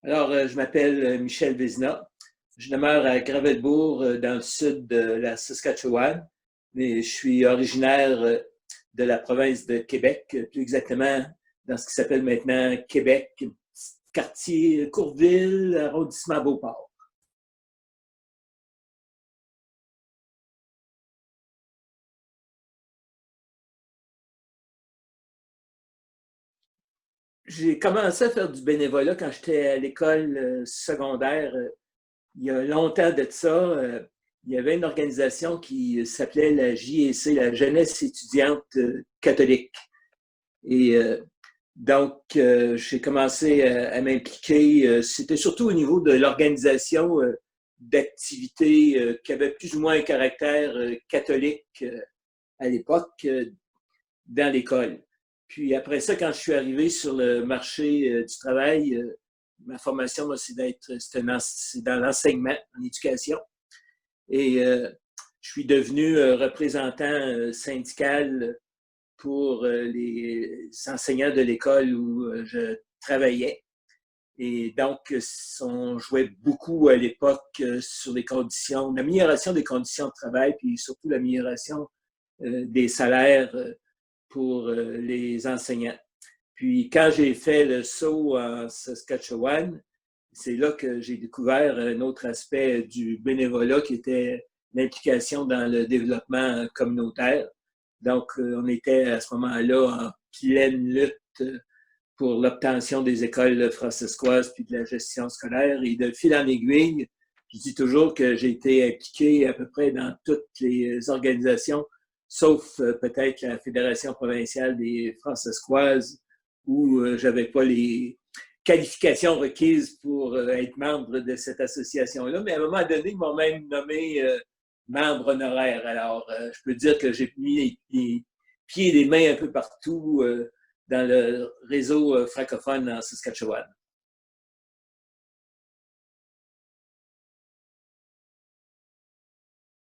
Je m'appelle Michel Vézina. Je demeure à Gravelbourg, dans le sud de la Saskatchewan, mais je suis originaire de la province de Québec, plus exactement dans ce qui s'appelle maintenant Québec, quartier Courville, arrondissement Beauport. J'ai commencé à faire du bénévolat quand j'étais à l'école secondaire. Il y a longtemps de ça, il y avait une organisation qui s'appelait la JEC, la Jeunesse étudiante catholique. Et j'ai commencé à m'impliquer. C'était surtout au niveau de l'organisation d'activités qui avaient plus ou moins un caractère catholique à l'époque dans l'école. Puis après ça, quand je suis arrivé sur le marché du travail, ma formation, moi, c'est dans l'enseignement, en éducation. Et je suis devenu représentant syndical pour les enseignants de l'école où je travaillais. Et donc, on jouait beaucoup à l'époque sur les conditions, l'amélioration des conditions de travail, puis surtout l'amélioration des salaires pour les enseignants. Puis quand j'ai fait le saut en Saskatchewan, c'est là que j'ai découvert un autre aspect du bénévolat qui était l'implication dans le développement communautaire. Donc, on était à ce moment-là en pleine lutte pour l'obtention des écoles franciscoises puis de la gestion scolaire. Et de fil en aiguille, je dis toujours que j'ai été impliqué à peu près dans toutes les organisations, sauf peut-être la Fédération provinciale des franciscoises, où je n'avais pas les qualifications requises pour être membre de cette association-là. Mais à un moment donné, ils m'ont même nommé membre honoraire. Je peux dire que j'ai mis les pieds et les mains un peu partout dans le réseau francophone en Saskatchewan.